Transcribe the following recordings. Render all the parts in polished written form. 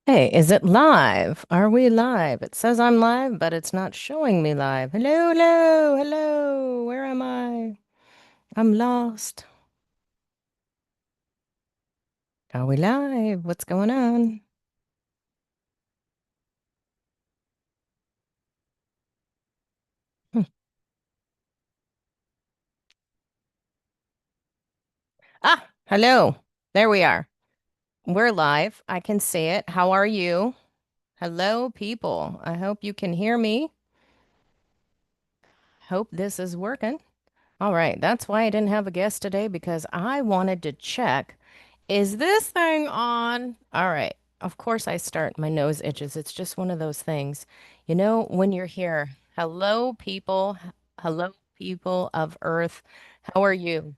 Hey, is it live? Are we live? It says I'm live, but it's not showing me live. Hello, hello, hello. Where am I? I'm lost. Are we live? What's going on? Hmm. Ah, hello. There we are. We're live. I can see it. How are you? Hello, people. I hope you can hear me. Hope this is working. All right. That's why I didn't have a guest today because I wanted to check. Is this thing on? All right. Of course, I start. My nose itches. It's just one of those things. When you're here, hello, people. Hello, people of Earth. How are you?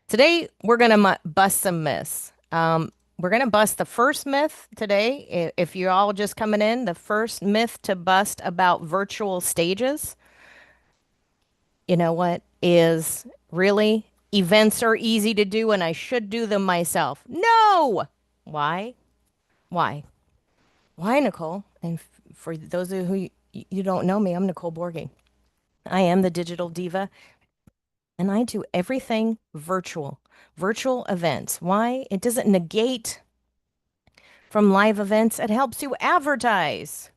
Today, we're going to bust some myths. We're going to bust the first myth today. If you're all just coming in, the first myth to bust about virtual stages, you know what, is really events are easy to do and I should do them myself. No! Why? Why? Why, Nicole? And for those of you don't know me, I'm Nicole Borghi. I am the digital diva and I do everything virtual, virtual events. Why? It doesn't negate from live events, it helps you advertise.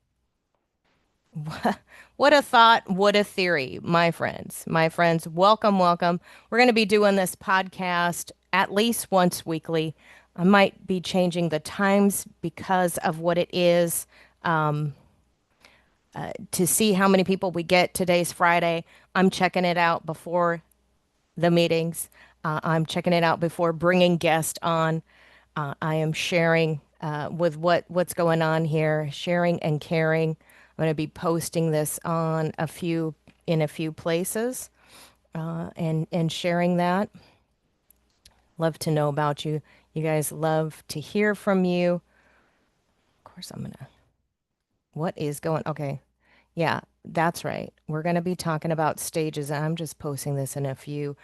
What a thought, what a theory, my friends. My friends, welcome, welcome. We're going to be doing this podcast at least once weekly. I might be changing the times because of what it is to see how many people we get. Today's Friday. I'm checking it out before the meetings. I'm checking it out before bringing guests on. I am sharing with what's going on here, sharing and caring. I'm going to be posting this on a few places and sharing that. Love to know about you. You guys love to hear from you. Of course, I'm gonna. What is going? Okay, yeah, that's right. We're going to be talking about stages. I'm just posting this in a few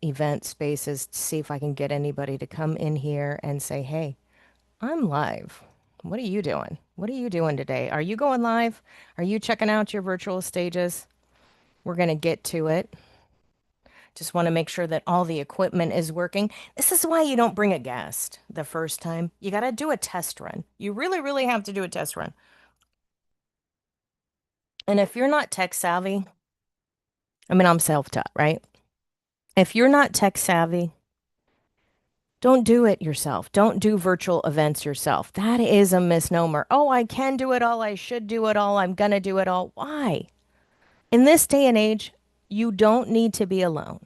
event spaces to see if I can get anybody to come in here and say, hey, I'm live. What are you doing? What are you doing today? Are you going live? Are you checking out your virtual stages? We're going to get to it. Just want to make sure that all the equipment is working. This is why you don't bring a guest the first time. You got to do a test run. You really, really have to do a test run. And if you're not tech savvy, I mean, I'm self-taught, right? If you're not tech savvy, don't do it yourself. Don't do virtual events yourself. That is a misnomer. Oh, I can do it all. I should do it all. I'm going to do it all. Why? In this day and age, you don't need to be alone.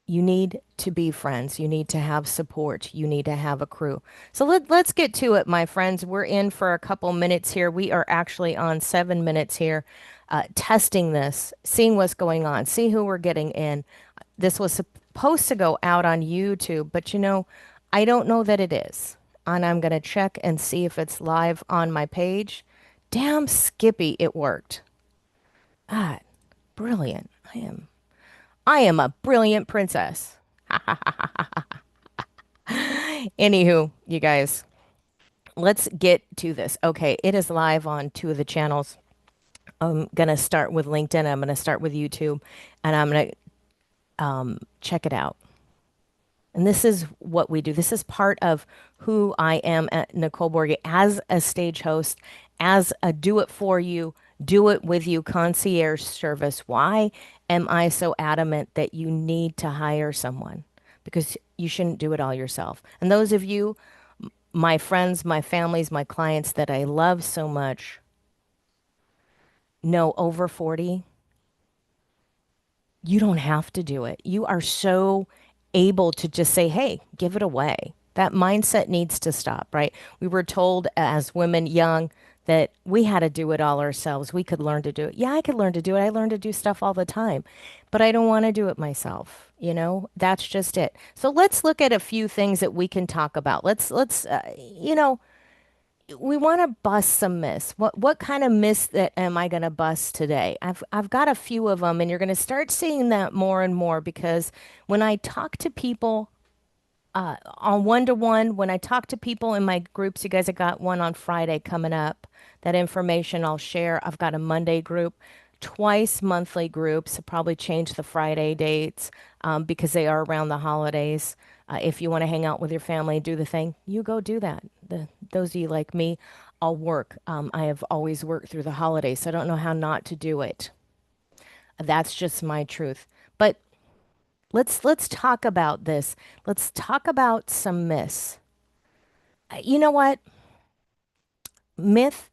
You need to be friends. You need to have support. You need to have a crew. So let's get to it, my friends. We're in for a couple minutes here. We are actually on 7 minutes here, testing this, seeing what's going on, see who we're getting in. This was supposed to go out on YouTube, but I don't know that it is. And I'm going to check and see if it's live on my page. Damn Skippy, it worked. Ah, brilliant. I am a brilliant princess. Anywho, you guys, let's get to this. Okay, it is live on two of the channels. I'm gonna start with LinkedIn. I'm gonna start with YouTube, and I'm gonna check it out. And this is what we do. This is part of who I am at Nicole Borghi as a stage host, as a do it for you, do it with you concierge service. Why am I so adamant that you need to hire someone? Because you shouldn't do it all yourself. And those of you, my friends, my families, my clients that I love so much, know over 40, you don't have to do it. You are so able to just say, hey, give it away. That mindset needs to stop, right? We were told as women young that we had to do it all ourselves. We could learn to do it. Yeah, I could learn to do it. I learn to do stuff all the time, but I don't want to do it myself. That's just it. So let's look at a few things that we can talk about. Let's we want to bust some myths. What kind of myths that am I going to bust today? I've got a few of them, and you're going to start seeing that more and more because when I talk to people on one to one, when I talk to people in my groups, you guys have got one on Friday coming up. That information I'll share. I've got a Monday group, twice monthly groups. I'll probably change the Friday dates because they are around the holidays. If you want to hang out with your family, do the thing, you go do that. Those of you like me, I'll work. I have always worked through the holidays, so I don't know how not to do it. That's just my truth. But let's talk about this. Let's talk about some myths. You know what? Myth.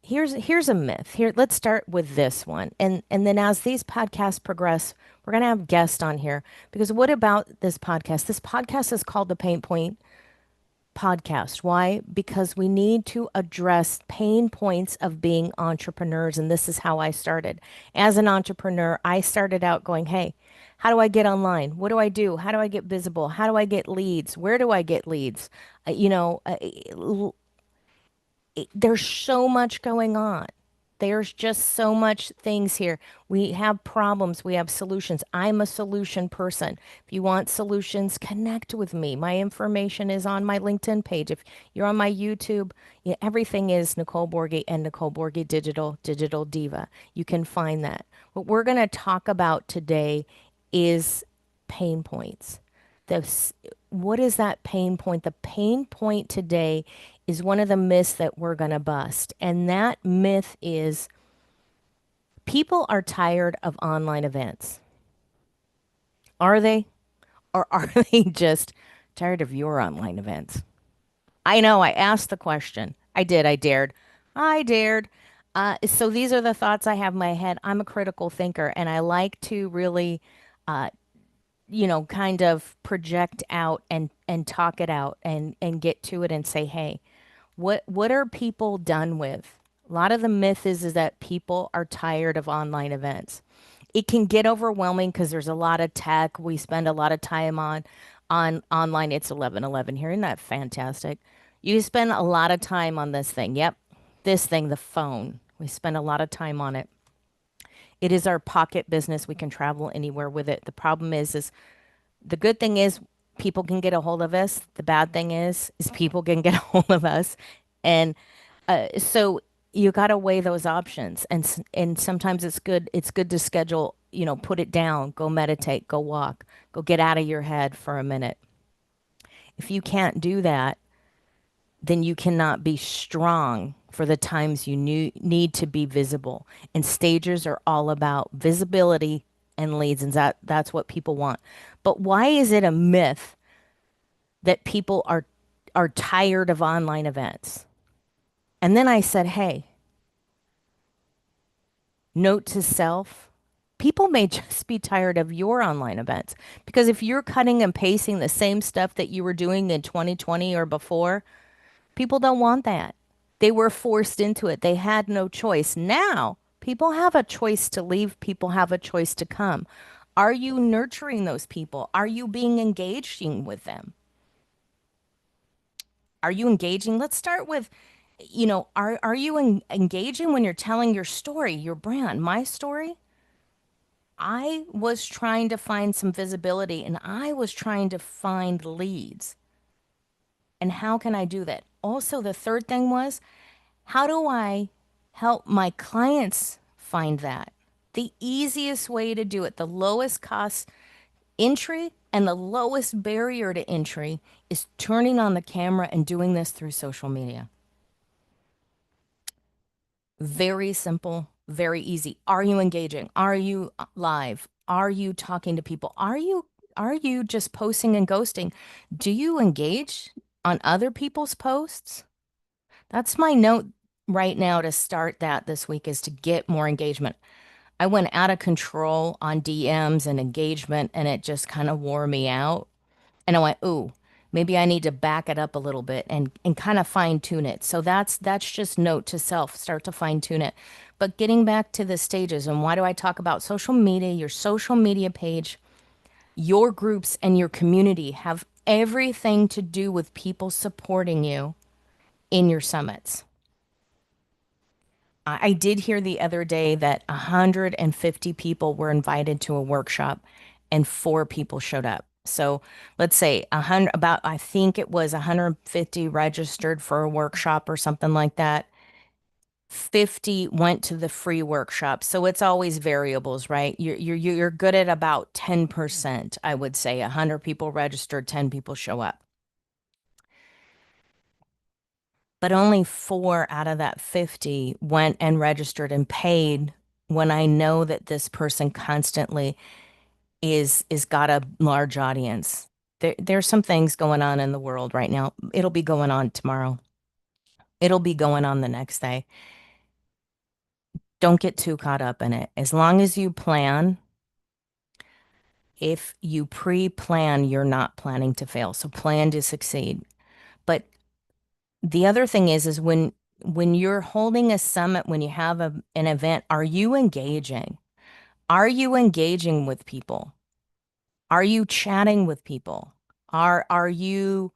Here's a myth. Here, let's start with this one. And then as these podcasts progress, we're gonna have guests on here because what about this podcast? This podcast is called the Pain Point Podcast. Why? Because we need to address pain points of being entrepreneurs. And this is how I started. As an entrepreneur, I started out going, hey, how do I get online? What do I do? How do I get visible? How do I get leads? Where do I get leads? You know, there's so much going on. There's just so much things here. We have problems, we have solutions. I'm a solution person. If you want solutions, connect with me. My information is on my LinkedIn page. If you're on my YouTube, everything is Nicole Borghi and Nicole Borghi Digital Diva. You can find that. What we're going to talk about today is pain points. This, what is that pain point? The pain point today is one of the myths that we're going to bust. And that myth is people are tired of online events. Are they? Or are they just tired of your online events? I know, I asked the question. I did, I dared. I dared. So these are the thoughts I have in my head. I'm a critical thinker and I like to really kind of project out and talk it out and get to it and say, hey, what are people done with? A lot of the myth is that people are tired of online events. It can get overwhelming because there's a lot of tech. We spend a lot of time on online. It's 11:11 here. Isn't that fantastic? You spend a lot of time on this thing. Yep. This thing, the phone. We spend a lot of time on it. It is our pocket business. We can travel anywhere with it. The problem is the good thing is people can get a hold of us. The bad thing is people can get a hold of us. And so you got to weigh those options. And sometimes it's good to schedule, put it down, go meditate, go walk, go get out of your head for a minute. If you can't do that, then you cannot be strong for the times you need to be visible. And stages are all about visibility and leads, and that's what people want. But why is it a myth that people are tired of online events? And then I said, hey, note to self, people may just be tired of your online events because if you're cutting and pasting the same stuff that you were doing in 2020 or before, people don't want that. They were forced into it. They had no choice. Now, people have a choice to leave. People have a choice to come. Are you nurturing those people? Are you being engaging with them? Are you engaging? Let's start with, are you engaging when you're telling your story, your brand, my story? I was trying to find some visibility and I was trying to find leads. And how can I do that? Also, the third thing was, how do I help my clients find that? The easiest way to do it, the lowest cost entry and the lowest barrier to entry is turning on the camera and doing this through social media. Very simple, very easy. Are you engaging? Are you live? Are you talking to people? Are you just posting and ghosting? Do you engage on other people's posts? That's my note right now to start that this week is to get more engagement. I went out of control on DMs and engagement and it just kind of wore me out. And I went, ooh, maybe I need to back it up a little bit and kind of fine tune it. So that's just note to self, start to fine tune it. But getting back to the stages and why do I talk about social media, your social media page, your groups and your community have everything to do with people supporting you in your summits. I did hear the other day that 150 people were invited to a workshop and 4 people showed up. So let's say 100, about, I think it was 150 registered for a workshop or something like that. 50 went to the free workshop. So it's always variables, right? You're good at about 10%, I would say. 100 people registered, 10 people show up. But only 4 out of that 50 went and registered and paid when I know that this person constantly is got a large audience. There's some things going on in the world right now. It'll be going on tomorrow. It'll be going on the next day. Don't get too caught up in it. As long as you plan, if you pre-plan, you're not planning to fail. So plan to succeed. But the other thing is when you're holding a summit, when you have an event, are you engaging? Are you engaging with people? Are you chatting with people? Are you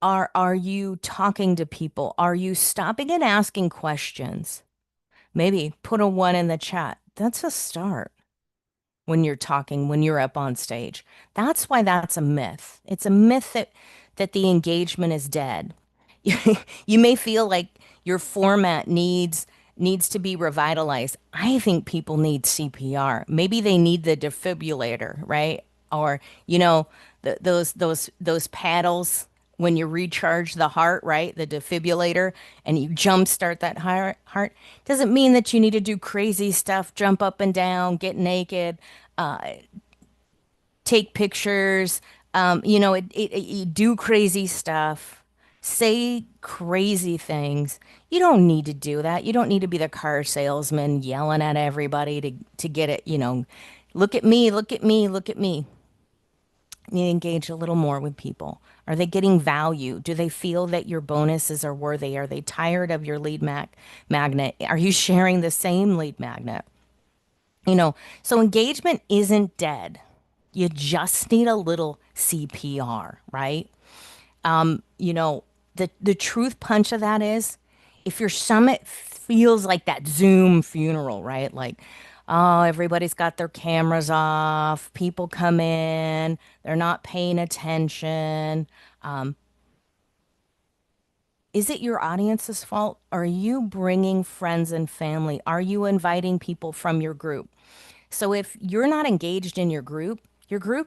are you talking to people? Are you stopping and asking questions? Maybe put a 1 in the chat. That's a start when you're talking, when you're up on stage. That's why that's a myth. It's a myth that the engagement is dead. You may feel like your format needs to be revitalized. I think people need CPR. Maybe they need the defibrillator, right? Or, those paddles when you recharge the heart, right? The defibrillator and you jumpstart that heart. Doesn't mean that you need to do crazy stuff, jump up and down, get naked, take pictures, you do crazy stuff, say crazy things. You don't need to do that. You don't need to be the car salesman yelling at everybody to get it, look at me, look at me, look at me. You engage a little more with people. Are they getting value? Do they feel that your bonuses are worthy? Are they tired of your lead magnet? Are you sharing the same lead magnet? So engagement isn't dead. You just need a little CPR, right? The truth punch of that is if your summit feels like that Zoom funeral, right? Like, oh, everybody's got their cameras off, people come in, they're not paying attention. Is it your audience's fault? Are you bringing friends and family? Are you inviting people from your group? So if you're not engaged in your group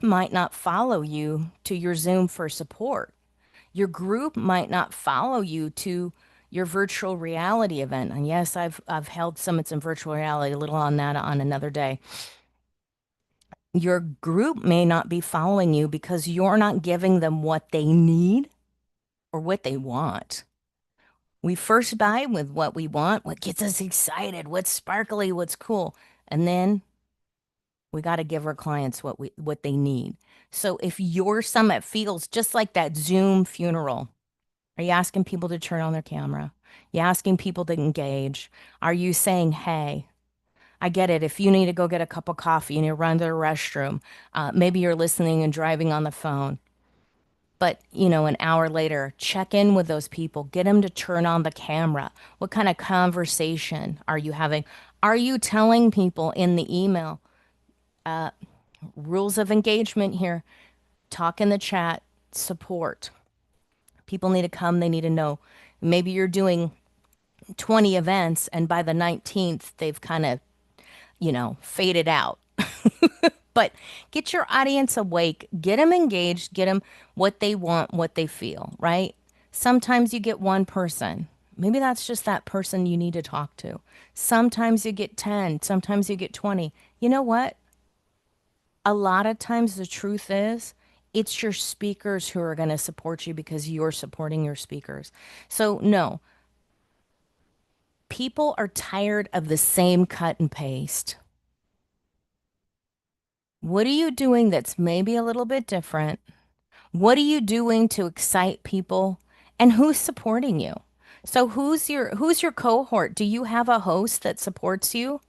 might not follow you to your Zoom for support. Your group might not follow you to your virtual reality event. And yes, I've held summits in virtual reality, a little on that on another day. Your group may not be following you because you're not giving them what they need or what they want. We first buy with what we want, what gets us excited, what's sparkly, what's cool. And then we got to give our clients what they need. So if your summit feels just like that Zoom funeral, are you asking people to turn on their camera? You asking people to engage? Are you saying, hey, I get it. If you need to go get a cup of coffee and you run to the restroom, maybe you're listening and driving on the phone. But, an hour later, check in with those people. Get them to turn on the camera. What kind of conversation are you having? Are you telling people in the email, rules of engagement here, talk in the chat, support? People need to come, they need to know. Maybe you're doing 20 events and by the 19th they've kind of, faded out. But get your audience awake, get them engaged, get them what they want, what they feel, right? Sometimes you get one person. Maybe that's just that person you need to talk to. Sometimes you get 10, sometimes you get 20. You know what? A lot of times the truth is it's your speakers who are going to support you because you're supporting your speakers. So, no, people are tired of the same cut and paste. What are you doing that's maybe a little bit different? What are you doing to excite people? And who's supporting you? So who's your cohort? Do you have a host that supports you?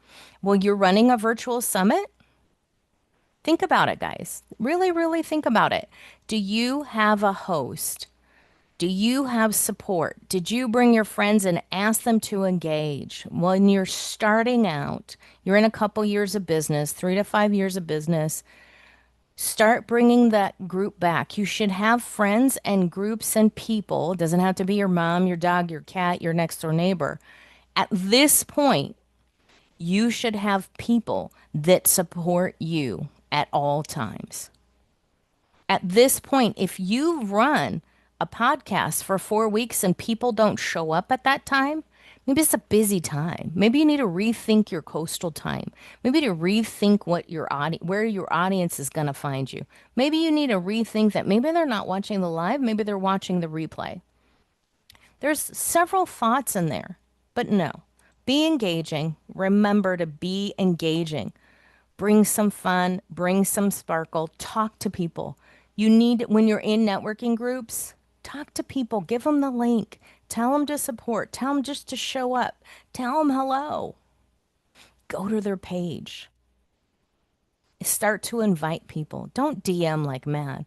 Well, you're running a virtual summit? Think about it, guys. Really, really think about it. Do you have a host Do you have support? Did you bring your friends and ask them to engage? When you're starting out, you're in a couple years of business, 3 to 5 years of business, start bringing that group back. You should have friends and groups and people. It doesn't have to be your mom, your dog, your cat, your next door neighbor. At this point, you should have people that support you at all times. At this point, if you run a podcast for 4 weeks and people don't show up at that time, maybe it's a busy time. Maybe you need to rethink your coastal time. Maybe to rethink where your audience is going to find you. Maybe you need to rethink that maybe they're not watching the live, maybe they're watching the replay. There's several thoughts in there, but no. Be engaging. Remember to be engaging. Bring some fun, bring some sparkle, talk to people. When you're in networking groups, talk to people, give them the link, tell them to support, tell them just to show up, tell them hello, go to their page, start to invite people. Don't DM like mad.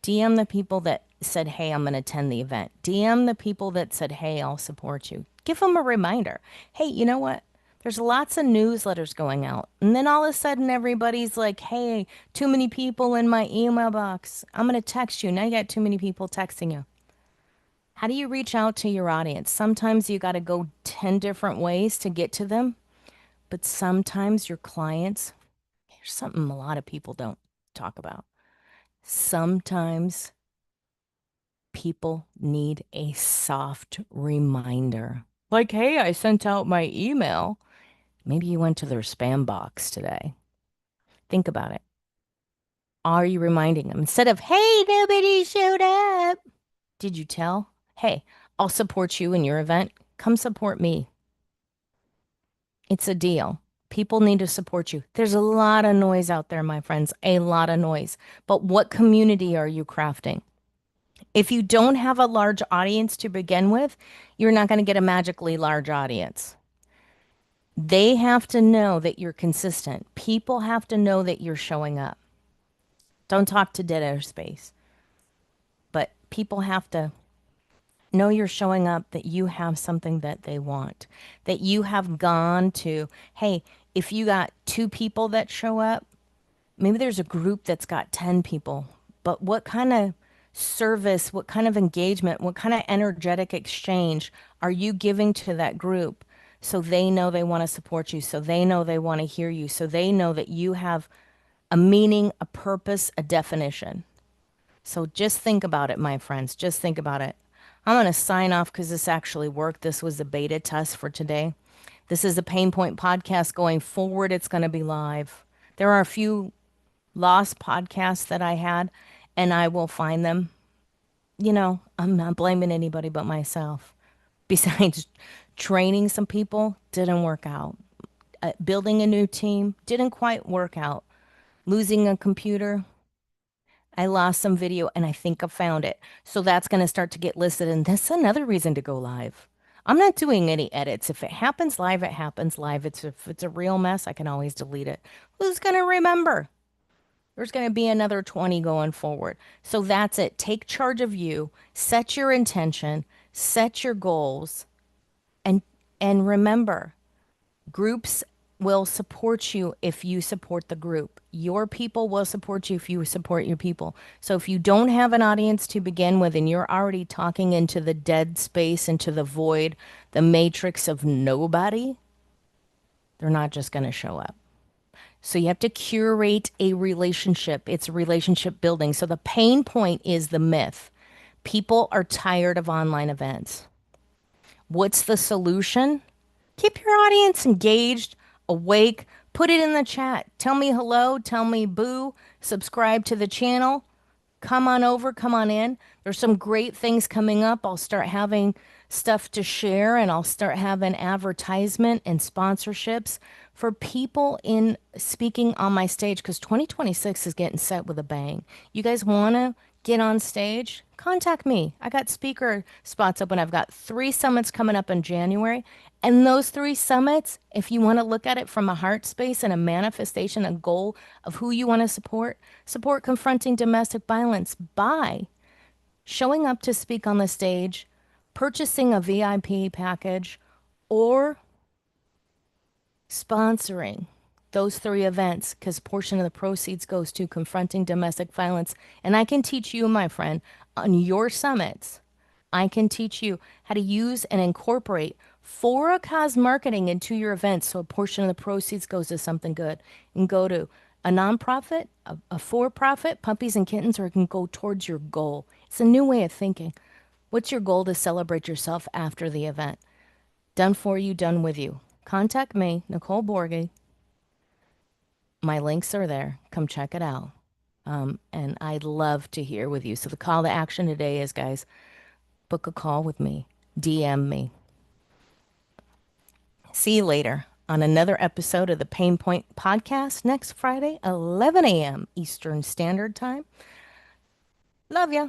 DM the people that said, hey, I'm going to attend the event. DM the people that said, hey, I'll support you. Give them a reminder. Hey, you know what? There's lots of newsletters going out. And then all of a sudden, everybody's like, hey, too many people in my email box. I'm going to text you. Now you got too many people texting you. How do you reach out to your audience? Sometimes you got to go 10 different ways to get to them. But sometimes your clients, here's something a lot of people don't talk about. Sometimes people need a soft reminder. Like, hey, I sent out my email. Maybe you went to their spam box today. Think about it. Are you reminding them? Instead of, hey, nobody showed up. Did you tell? Hey, I'll support you in your event. Come support me. It's a deal. People need to support you. There's a lot of noise out there, my friends, a lot of noise. But what community are you crafting? If you don't have a large audience to begin with, you're not going to get a magically large audience. They have to know that you're consistent. People have to know that you're showing up. Don't talk to dead air space. But people have to know you're showing up, that you have something that they want, that you have gone to. Hey, if you got 2 people that show up, maybe there's a group that's got 10 people. But what kind of service, what kind of engagement, what kind of energetic exchange are you giving to that group so they know they want to support you, so they know they want to hear you, so they know that you have a meaning, a purpose, a definition. So just think about it, my friends. Just think about it. I'm going to sign off because this actually worked. This was the beta test for today. This is the Pain Point podcast. Going forward, it's going to be live. There are a few lost podcasts that I had, and I will find them. I'm not blaming anybody but myself. Besides, training some people didn't work out. Building a new team didn't quite work out. Losing a computer, I lost some video and I think I found it. So that's going to start to get listed. And that's another reason to go live. I'm not doing any edits. If it happens live, it happens live. If it's a real mess, I can always delete it. Who's going to remember? There's going to be another 20 going forward. So that's it. Take charge of you, set your intention, set your goals, and remember, groups will support you if you support the group. Your people will support you if you support your people. So if you don't have an audience to begin with and you're already talking into the dead space, into the void, the matrix of nobody, they're not just going to show up. So you have to curate a relationship. It's relationship building. So the pain point is the myth. People are tired of online events. What's the solution? Keep your audience engaged, awake. Put it in the chat. Tell me hello. Tell me boo. Subscribe to the channel. Come on over. Come on in. There's some great things coming up. I'll start having stuff to share, and I'll start having advertisement and sponsorships for people in speaking on my stage, because 2026 is getting set with a bang. You guys want to get on stage? Contact me. I got speaker spots open. I've got 3 summits coming up in January. And those 3 summits, if you want to look at it from a heart space and a manifestation, a goal of who you want to support, support confronting domestic violence by showing up to speak on the stage, purchasing a VIP package, or sponsoring those three events because portion of the proceeds goes to confronting domestic violence. And I can teach you, my friend, on your summits, I can teach you how to use and incorporate for a cause marketing into your events so a portion of the proceeds goes to something good and go to a nonprofit, a for-profit, puppies and kittens, or it can go towards your goal. It's a new way of thinking. What's your goal to celebrate yourself after the event? Done for you, done with you. Contact me, Nicole Borghi. My links are there. Come check it out. And I'd love to hear with you. So the call to action today is, guys, book a call with me. DM me. See you later on another episode of the Pain Point Podcast next Friday, 11 a.m. Eastern Standard Time. Love ya.